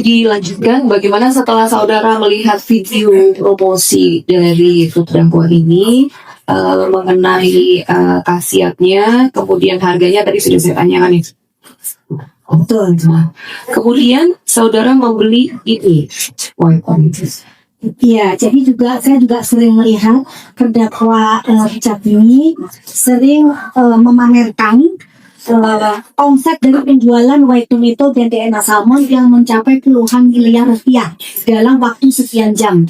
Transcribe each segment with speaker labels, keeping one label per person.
Speaker 1: Dilanjutkan, bagaimana setelah saudara melihat video promosi dari terdakwa ini mengenai khasiatnya, kemudian harganya tadi sudah saya tanyakan ya. Betul. Kemudian saudara membeli ini.
Speaker 2: Iya, jadi saya juga sering melihat terdakwa Richard ini sering memamerkan omset dari penjualan white tomato dan DNA salmon yang mencapai puluhan miliar rupiah dalam waktu sekian jam.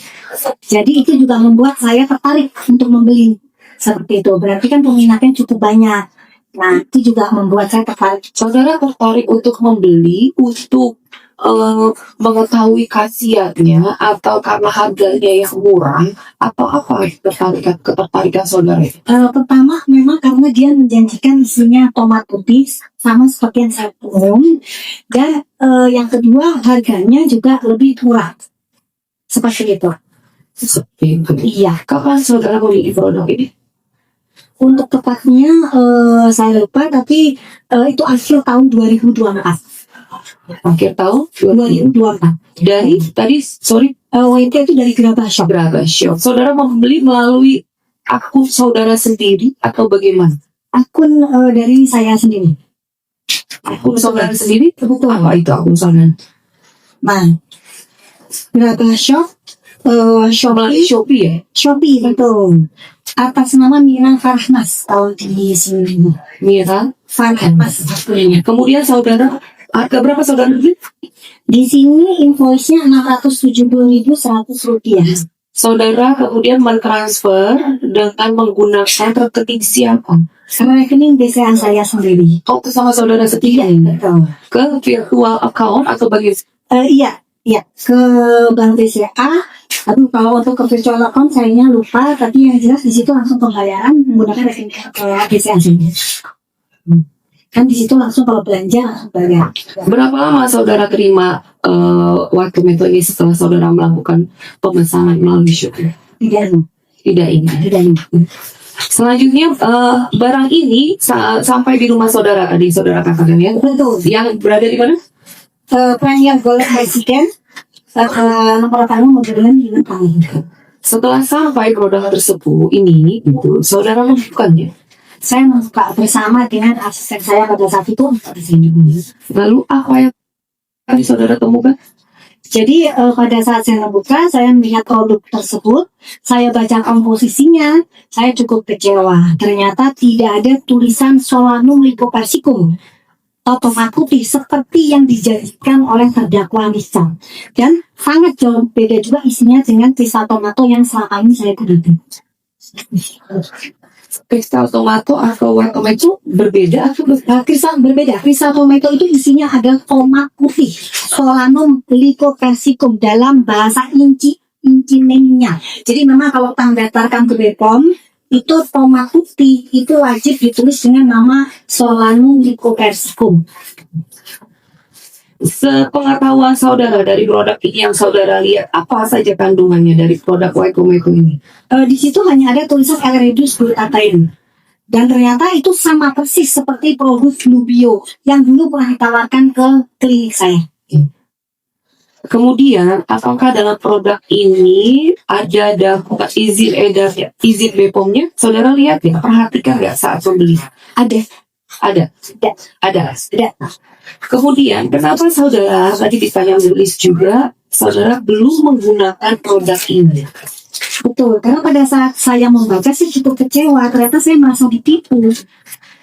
Speaker 2: Jadi itu juga membuat saya tertarik untuk membeli seperti itu. Berarti kan peminatnya cukup banyak. Nah, itu juga membuat saya tertarik.
Speaker 1: Saudara tertarik untuk membeli untuk mengetahui khasiatnya atau karena harganya yang murah atau apa ketertarikan saudara?
Speaker 2: Pertama memang karena dia menjanjikan isinya tomat putih sama seperti yang saya umum, dan yang kedua harganya juga lebih murah seperti itu.
Speaker 1: Seperti itu.
Speaker 2: Iya.
Speaker 1: Kapan saudara membeli produk ini?
Speaker 2: Untuk tepatnya saya lupa, tapi itu akhir tahun 2024.
Speaker 1: Akhir tahun
Speaker 2: 2024.
Speaker 1: Dari tadi
Speaker 2: itu dari Grabah Shop.
Speaker 1: Grabah Shop. Saudara membeli melalui akun saudara sendiri atau bagaimana?
Speaker 2: Akun dari saya sendiri.
Speaker 1: Akun saudara sendiri?
Speaker 2: Betul.
Speaker 1: Apa itu akun saudara?
Speaker 2: Nah, Grabah Shop,
Speaker 1: Shopee ya?
Speaker 2: Shopee, betul. Atas nama Mira Farhnas tahun di sini.
Speaker 1: Mira
Speaker 2: Farhnas.
Speaker 1: Kemudian saudara, harga berapa saudara beli?
Speaker 2: Di sini invoice-nya 670.100 rupiah.
Speaker 1: Saudara kemudian mentransfer dengan menggunakan rekening siapa?
Speaker 2: Rekening BCA saya sendiri.
Speaker 1: Oh, sama saudara sendiri?
Speaker 2: Betul.
Speaker 1: Ke virtual account atau bagaimana?
Speaker 2: Iya, ke bank BCA. Tapi kalau untuk ke virtual account sayanya lupa, tapi yang jelas di situ langsung pembayaran menggunakan rekening BCA sendiri. Kan di situ langsung kalau belanja langsung bayar.
Speaker 1: Berapa lama saudara terima white tomato ini setelah saudara melakukan pemesanan melalui Shopee? Tidak ini. Selanjutnya barang ini sampai di rumah saudara tadi saudara katakan ya?
Speaker 2: Betul.
Speaker 1: Yang berada di mana?
Speaker 2: Premier Golden Resident. Nomor kamu modelnya dengan kami.
Speaker 1: Setelah sampai produk tersebut ini, itu saudara membukanya.
Speaker 2: Saya membuka bersama dengan asisten saya pada saat itu di sini.
Speaker 1: Lalu apa yang tadi saudara temukan?
Speaker 2: Jadi pada saat saya membuka, saya melihat produk tersebut, saya baca komposisinya, saya cukup kecewa. Ternyata tidak ada tulisan Solanum lycopersicum atau tomat putih seperti yang dijanjikan oleh terdakwa Richard, dan sangat jauh beda juga isinya dengan kristal tomato yang selama ini saya gunakan.
Speaker 1: Kristal tomato atau white tomato berbeda atau
Speaker 2: kristal berbeda. Kristal tomato itu isinya ada tomat putih, Solanum lycopersicum dalam bahasa Incinenya. Jadi memang kalau tanggatarkan ke BPOM itu tomat putih itu wajib ditulis dengan nama Solanum lycopersicum.
Speaker 1: Sepengetahuan saudara dari produk ini yang saudara lihat, apa saja kandungannya dari produk white tomato ini?
Speaker 2: Di situ hanya ada tulisan L-reduced glutathione. Dan ternyata itu sama persis seperti produk Flubio yang dulu pernah ditawarkan ke klinik saya.
Speaker 1: Kemudian, apakah dalam produk ini ada daftar izin edar, izin BPOM-nya? Saudara lihat ya, perhatikan nggak saat membeli? Ada. Kemudian, kenapa saudara tadi ditanya menulis juga, saudara belum menggunakan produk ini?
Speaker 2: Betul, karena pada saat saya membaca sih cukup kecewa, ternyata saya merasa ditipu.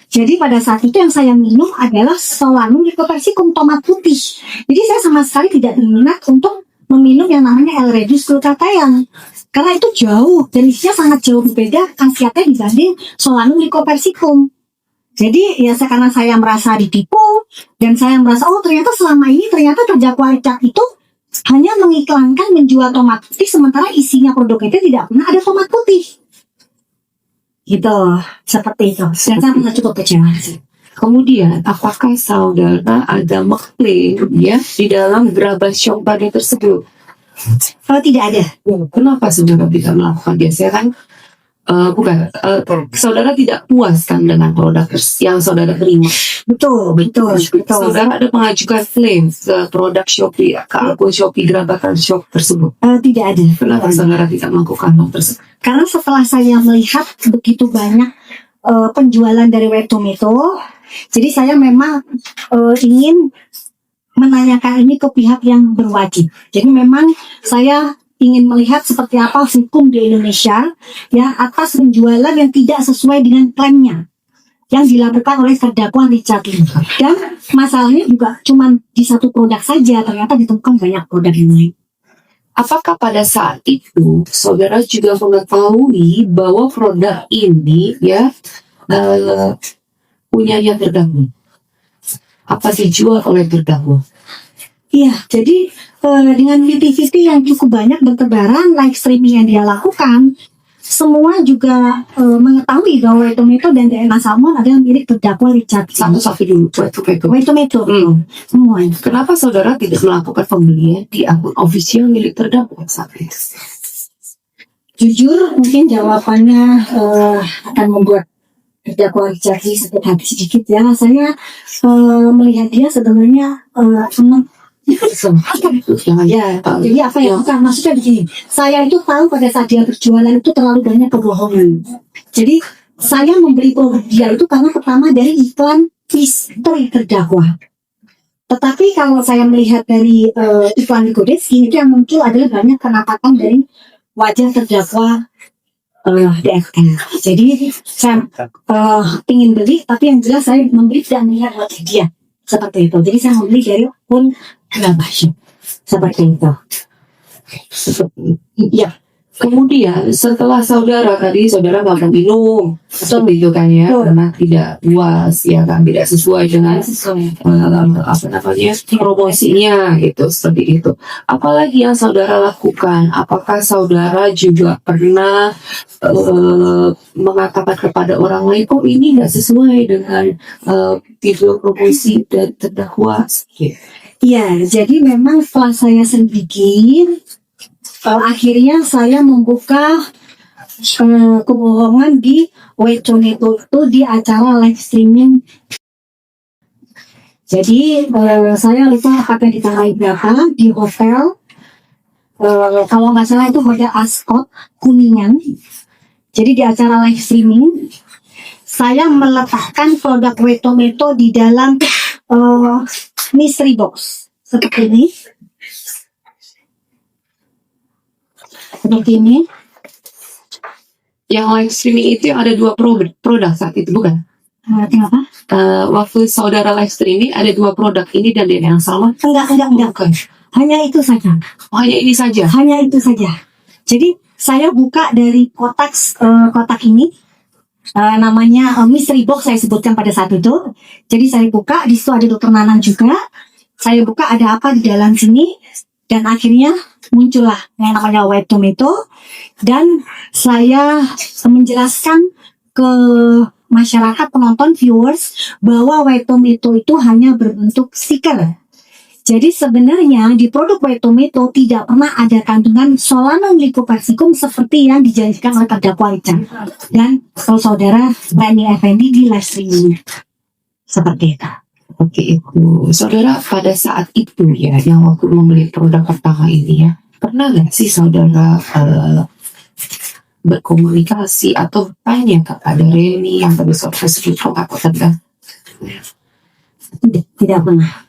Speaker 2: Jadi pada saat itu yang saya minum adalah Solanum lycopersicum tomat putih. Jadi saya sama sekali tidak berminat untuk meminum yang namanya L-reduced glutathione. Karena itu jauh, dan isinya sangat jauh berbeda khasiatnya dibanding Solanum lycopersicum. Jadi ya karena saya merasa ditipu, dan saya merasa ternyata selama ini terdakwa Richard itu hanya mengiklankan menjual tomat putih, sementara isinya produk itu tidak pernah ada tomat putih. Gitu, seperti itu. Dan saya cukup kecewa sih.
Speaker 1: Kemudian, apakah saudara ada mengklaim ya di dalam Grabah Shop tadi tersebut?
Speaker 2: Kalau tidak ada.
Speaker 1: Kenapa saudara tidak melakukan? Biasanya kan saudara tidak puas kan dengan produk yang saudara terima.
Speaker 2: Betul.
Speaker 1: Saudara ada mengajukan klaim ke produk Shopee, ke akun Shopee Gerabakan Shop tersebut.
Speaker 2: Tidak ada.
Speaker 1: Kenapa saudara tidak melakukan hal tersebut?
Speaker 2: Karena setelah saya melihat begitu banyak penjualan dari Web Tomato, jadi saya memang ingin menanyakan ini ke pihak yang berwajib. Jadi memang saya ingin melihat seperti apa hukum di Indonesia ya atas penjualan yang tidak sesuai dengan klaimnya yang dilakukan oleh terdakwa Richard Lee. Dan masalahnya juga cuma di satu produk saja, ternyata ditemukan banyak produk yang lain.
Speaker 1: Apakah pada saat itu saudara juga mengetahui bahwa produk ini ya punyanya terdakwa? Apa dijual oleh terdakwa?
Speaker 2: Iya, jadi dengan VT-VT yang cukup banyak bertebaran, live streaming yang dia lakukan, semua juga mengetahui bahwa Web Tomato dan DNA Salmon adalah milik terdakwa Richard Lee.
Speaker 1: Satu-satu dulu,
Speaker 2: Web Tomato, semuanya.
Speaker 1: Kenapa saudara tidak melakukan pembelian di akun official milik terdakwa saat itu?
Speaker 2: Jujur, mungkin jawabannya akan membuat terdakwa Richard Lee sakit hati sedikit ya. Saya melihat dia sebenarnya senang. Ya, jadi apa yang bukan maksudnya begini, saya itu tahu pada saat dia berjualan itu terlalu banyak kebohongan. Jadi saya membeli produk dia itu karena pertama dari iklan istri terdakwa. Tetapi kalau saya melihat dari iklan di Godesky itu yang muncul adalah banyak penampakan dari wajah terdakwa DFR. Jadi saya ingin beli, tapi yang jelas saya membeli dan melihat wajah dia seperti itu. Jadi saya membeli dari pun Gerabakan seperti itu.
Speaker 1: Ya. Kemudian setelah saudara nggak mau minum seperti itu kan ya, karena tidak puas ya kan, tidak sesuai dengan promosinya gitu, seperti itu. Apalagi yang saudara lakukan? Apakah saudara juga pernah mengatakan kepada orang lain, oh ini nggak sesuai dengan video promosi dan terdakwa?
Speaker 2: Iya, jadi memang setelah saya selidiki, akhirnya saya membuka kebohongan di Web Tomato itu di acara live streaming. Jadi saya lupa apakah di tanggal berapa di hotel, kalau nggak salah itu hotel Ascot Kuningan. Jadi di acara live streaming saya meletakkan produk Web Tomato di dalam mystery box seperti ini. Seperti ini.
Speaker 1: Yang live streaming itu yang ada dua produk saat itu, bukan?
Speaker 2: Kenapa?
Speaker 1: Waktu saudara live streaming ada dua produk ini dan yang sama?
Speaker 2: Enggak. Hanya itu saja.
Speaker 1: Oh, hanya ini saja?
Speaker 2: Hanya itu saja. Jadi saya buka dari kotak ini, namanya mystery box saya sebutkan pada saat itu. Jadi saya buka, di situ ada Dr. Nanang juga. Saya buka ada apa di dalam sini. Dan akhirnya muncullah yang namanya Web Tomato, dan saya menjelaskan ke masyarakat penonton viewers bahwa Web Tomato itu hanya berbentuk stiker. Jadi sebenarnya di produk Web Tomato tidak pernah ada kandungan Solanum lycophyllum seperti yang dijanjikan oleh terdakwa Richard dan saudara Rani Effendi di live streaming. Seperti itu.
Speaker 1: Oke, Ibu. Saudara pada saat itu ya, yang waktu membeli produk pertama ini ya, pernah nggak sih saudara berkomunikasi atau tanya kepada Reni yang tadi saudara sebutkan apa tentang?
Speaker 2: Tidak pernah.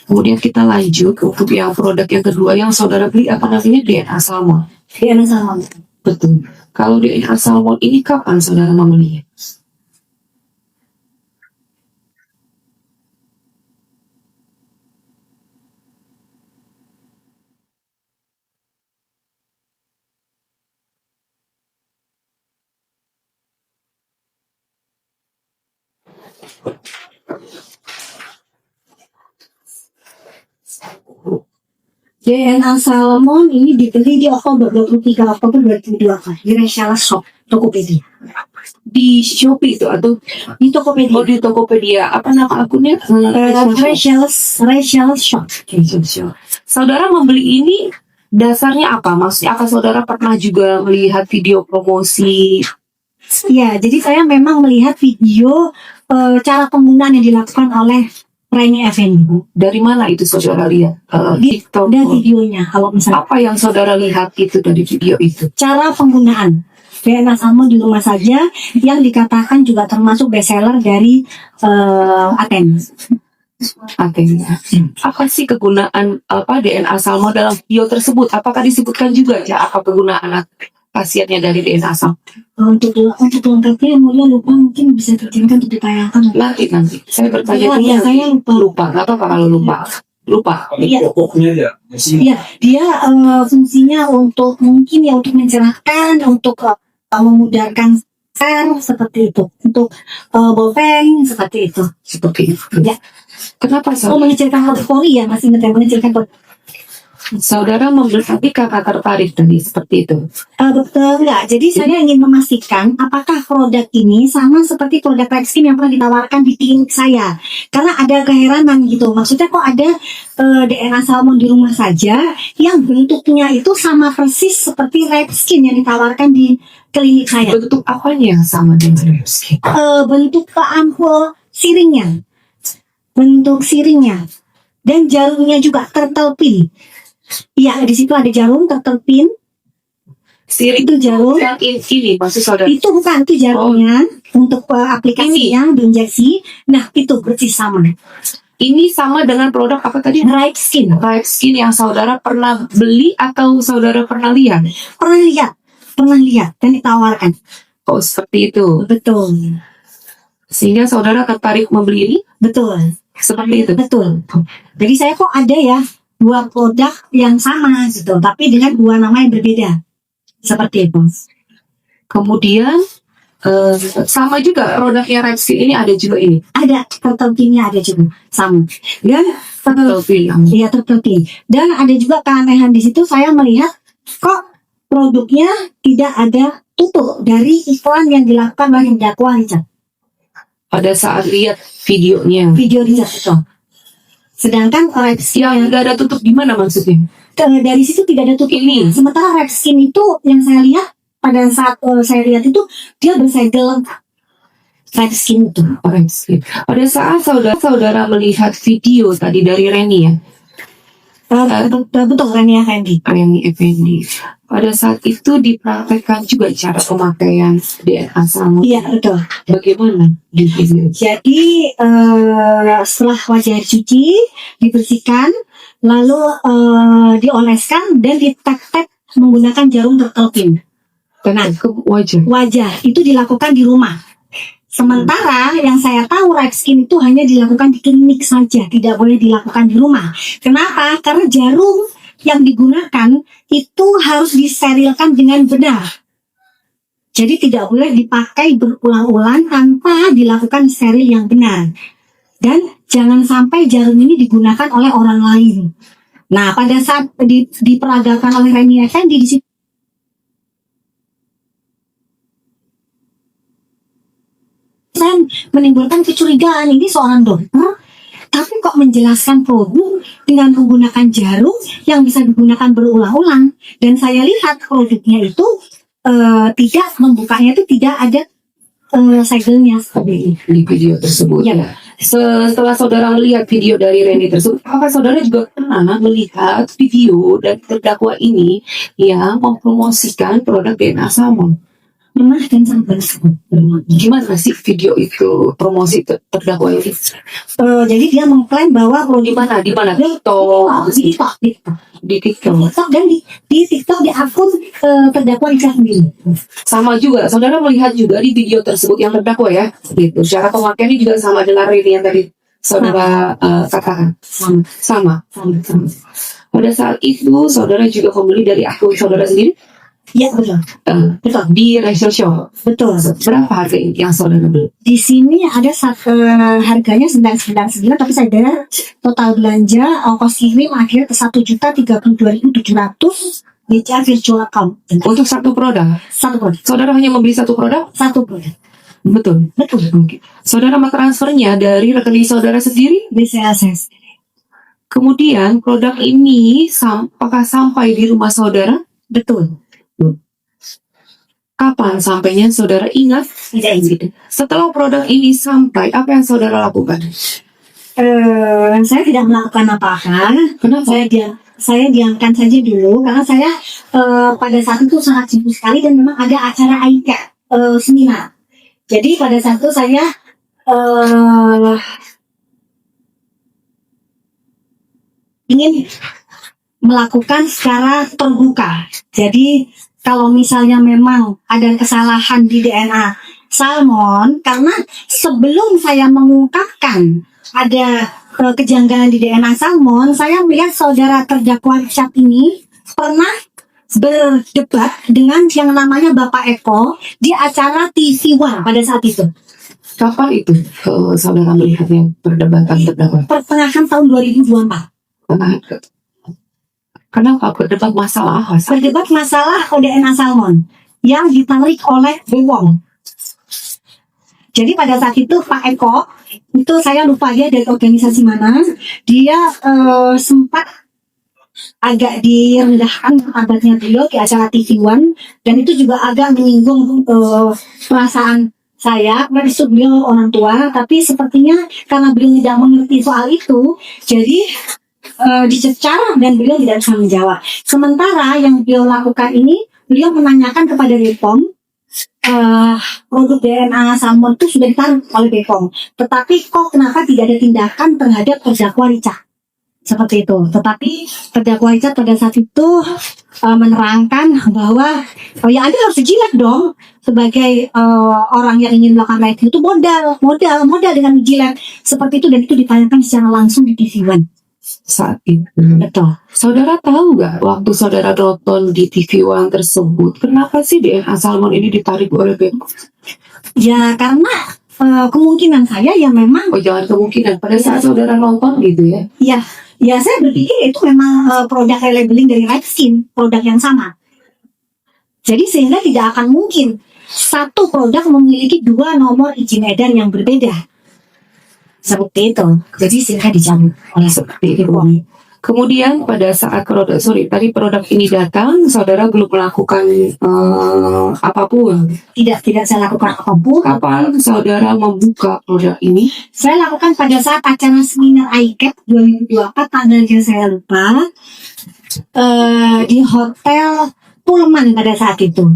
Speaker 1: Kemudian kita lanjut untuk yang produk yang kedua yang saudara beli, apa namanya, DNA Salmon.
Speaker 2: DNA Salmon.
Speaker 1: Betul. Kalau DNA Salmon ini kapan saudara membelinya?
Speaker 2: DNA Salmon ini dibeli di Oktober 23 Oktober 2002 di Reshalas Shop Tokopedia.
Speaker 1: Di Shopee itu atau
Speaker 2: Di Tokopedia.
Speaker 1: di Tokopedia? Apa nama akunnya?
Speaker 2: Reshalas Shop.
Speaker 1: Saudara membeli ini dasarnya apa? Maksudnya apa saudara pernah juga melihat video promosi?
Speaker 2: Ya, jadi saya memang melihat video cara penggunaan yang dilakukan oleh Reni Effendi.
Speaker 1: Dari mana itu saudara lihat? TikTok.
Speaker 2: Ada videonya, kalau misalnya
Speaker 1: Apa yang saudara lihat itu dari video itu?
Speaker 2: cara penggunaan DNA Salmon di rumah saja yang dikatakan juga termasuk bestseller dari Athens.
Speaker 1: Artinya, apa sih kegunaan DNA salmon dalam video tersebut? Apakah disebutkan juga ya apa kegunaan khasiatnya dari DNA salmon?
Speaker 2: Untuk lengkapnya yang mulia lupa, mungkin bisa diizinkan untuk ditayangkan.
Speaker 1: Nanti saya bertanya
Speaker 2: Ya, saya lupa.
Speaker 1: Nggak apa-apa kalau lupa.
Speaker 2: Iya.
Speaker 3: Pokoknya ya.
Speaker 2: Ya, dia fungsinya untuk mungkin ya untuk mencerahkan, untuk memudahkan seperti itu, untuk bolpen seperti itu.
Speaker 1: Seperti itu.
Speaker 2: Ya.
Speaker 1: Kenapa
Speaker 2: Mengecilkan pori ya, masih ingat ya, mengecilkan pori.
Speaker 1: saudara membeli kakak tertarik tadi seperti itu?
Speaker 2: Betul enggak. Jadi saya ingin memastikan apakah produk ini sama seperti produk Red Skin yang pernah ditawarkan di klinik saya. Karena ada keheranan gitu. Maksudnya kok ada DNA salmon di rumah saja yang bentuknya itu sama persis seperti Red Skin yang ditawarkan di klinik saya.
Speaker 1: Bentuk apanya yang sama dengan Red Skin?
Speaker 2: Bentuk ampul siringnya. Bentuk siringnya. Dan jarumnya juga tertelpin. Iya, di situ ada jarum tertelpin.
Speaker 1: Siring
Speaker 2: Itu jarum.
Speaker 1: yang ini maksud saudara?
Speaker 2: Itu bukan, itu jarumnya untuk aplikasi yang diinjeksi. Nah, itu persis sama.
Speaker 1: Ini sama dengan produk apa tadi?
Speaker 2: Right Skin.
Speaker 1: Red Skin yang saudara pernah beli atau saudara pernah lihat?
Speaker 2: Pernah lihat dan ditawarkan.
Speaker 1: Oh, seperti itu.
Speaker 2: Betul.
Speaker 1: Sehingga saudara tertarik membeli ini
Speaker 2: Betul.
Speaker 1: seperti itu.
Speaker 2: Betul. Jadi saya kok ada ya dua produk yang sama gitu, tapi dengan dua nama yang berbeda. Seperti itu.
Speaker 1: Kemudian sama juga produknya Red Skin ini ada juga ini.
Speaker 2: Ada tertelpinnya, ada juga sama. Dan
Speaker 1: Tertelpin.
Speaker 2: tertelpin. Dan ada juga keanehan di situ, saya melihat kok produknya tidak ada tutup dari iklan yang dilakukan oleh dakwa Richard.
Speaker 1: Pada saat lihat videonya.
Speaker 2: Video Richard itu. Sedangkan Red Skin
Speaker 1: Yang nggak ada tutup di mana maksudnya?
Speaker 2: dari situ tidak ada tutup.
Speaker 1: Ini.
Speaker 2: Sementara Red Skin itu yang saya lihat pada saat saya lihat itu dia bersegel lengkap. Red Skin itu.
Speaker 1: Red Skin. Pada saat saudara melihat video tadi dari Reni ya,
Speaker 2: Betul kan ya Randy?
Speaker 1: Reni Effendi. Pada saat itu dipraktekkan juga cara pemakaian DNA salmon.
Speaker 2: Iya betul.
Speaker 1: Bagaimana di video?
Speaker 2: Jadi setelah wajah dicuci, dibersihkan, lalu dioleskan dan ditek-tek menggunakan jarum tertelpin.
Speaker 1: Karena ke wajah.
Speaker 2: Wajah itu dilakukan di rumah. Sementara yang saya tahu Red Skin itu hanya dilakukan di klinik saja, tidak boleh dilakukan di rumah. Kenapa? Karena jarum yang digunakan itu harus disterilkan dengan benar. Jadi tidak boleh dipakai berulang-ulang tanpa dilakukan steril yang benar. Dan jangan sampai jarum ini digunakan oleh orang lain. Nah, pada saat diperagakan oleh Reni Effendi di situ saya menimbulkan kecurigaan, ini seorang dokter tapi kok menjelaskan produk dengan menggunakan jarum yang bisa digunakan berulang-ulang. Dan saya lihat produknya itu tidak membukanya itu tidak ada segelnya seperti
Speaker 1: Di video tersebut.
Speaker 2: Ya.
Speaker 1: Setelah saudara melihat video dari Reni tersebut, apakah saudara juga pernah melihat video dari terdakwa ini yang mempromosikan produk DNA salmon?
Speaker 2: pernah dan sampai
Speaker 1: Gimana sih video itu promosi terdakwa ini?
Speaker 2: jadi dia mengklaim bahwa
Speaker 1: Di mana? Di mana?
Speaker 2: di TikTok
Speaker 1: Di TikTok.
Speaker 2: dan di TikTok di akun terdakwa Richard sendiri.
Speaker 1: Sama juga, saudara melihat juga di video tersebut yang terdakwa ya, gitu. Cara pemakaiannya juga sama dengan Reni yang tadi saudara katakan. Sama. Pada saat itu saudara juga membeli dari akun saudara sendiri.
Speaker 2: Ya betul. Betul.
Speaker 1: Di Rachel Show.
Speaker 2: Betul.
Speaker 1: Berapa harga yang saudara beli?
Speaker 2: Di sini ada harganya 999, tapi saya bayar total belanja ongkos kirim akhir ke 1.032.700 BCA virtual account.
Speaker 1: Untuk satu produk.
Speaker 2: Satu produk.
Speaker 1: Saudara hanya membeli satu produk?
Speaker 2: Satu produk.
Speaker 1: Betul.
Speaker 2: Betul.
Speaker 1: Oke. Saudara mau transfernya dari rekening saudara sendiri?
Speaker 2: BCA saya sendiri.
Speaker 1: Kemudian produk ini apakah sampai di rumah saudara?
Speaker 2: Betul.
Speaker 1: Kapan sampainya saudara ingat?
Speaker 2: Tidak ingat.
Speaker 1: Setelah produk ini sampai, apa yang saudara lakukan?
Speaker 2: Saya tidak melakukan apa-apa.
Speaker 1: Kenapa?
Speaker 2: Saya diamkan saja dulu karena saya pada saat itu sangat sibuk sekali dan memang ada acara AIKA seminar. Jadi pada saat itu saya ingin melakukan secara terbuka. Jadi kalau misalnya memang ada kesalahan di DNA salmon, karena sebelum saya mengungkapkan ada kejanggalan di DNA salmon, saya melihat saudara terdakwa Richard ini pernah berdebat dengan yang namanya Bapak Eko di acara TV One pada saat itu.
Speaker 1: Kapan itu saudara melihatnya perdebatan terdakwa?
Speaker 2: Pertengahan tahun 2024.
Speaker 1: Kenapa berdebat masalah apa?
Speaker 2: Berdebat masalah DNA salmon yang ditarik oleh Bewong. Jadi pada saat itu Pak Eko, itu saya lupa dia dari organisasi mana, dia sempat agak direndahkan martabatnya beliau di acara TV One, dan itu juga agak menyinggung perasaan saya. Maksud beliau orang tua, tapi sepertinya karena beliau tidak mengerti soal itu, jadi dicecar dan beliau tidak bisa menjawab. Sementara yang beliau lakukan ini, beliau menanyakan kepada BPOM, produk DNA salmon itu sudah ditarik oleh BPOM, tetapi kok kenapa tidak ada tindakan terhadap terdakwa Richard? Seperti itu. Tetapi terdakwa Richard pada saat itu menerangkan bahwa ya Anda harus jilat dong sebagai orang yang ingin melakukan right itu modal dengan jilat seperti itu, dan itu ditanyakan secara langsung di TV One.
Speaker 1: Saat itu.
Speaker 2: Betul.
Speaker 1: Saudara tahu nggak waktu saudara nonton di TV One tersebut, kenapa sih DNA salmon ini ditarik oleh BPOM?
Speaker 2: Ya karena kemungkinan saya ya memang.
Speaker 1: Oh jangan kemungkinan, pada saat saudara nonton gitu ya?
Speaker 2: Ya saya berpikir itu memang produk relabeling dari Rexin, produk yang sama. Jadi sehingga tidak akan mungkin satu produk memiliki dua nomor izin edar yang berbeda. Seperti itu. Jadi sehingga dicabut oleh
Speaker 1: Seperti itu. Kemudian pada saat produk ini datang, saudara belum melakukan apapun.
Speaker 2: Tidak saya lakukan apapun.
Speaker 1: Kapan saudara membuka produk ini?
Speaker 2: Saya lakukan pada saat acara seminar ICAP 2024, tanggalnya saya lupa, di hotel Pullman pada saat itu.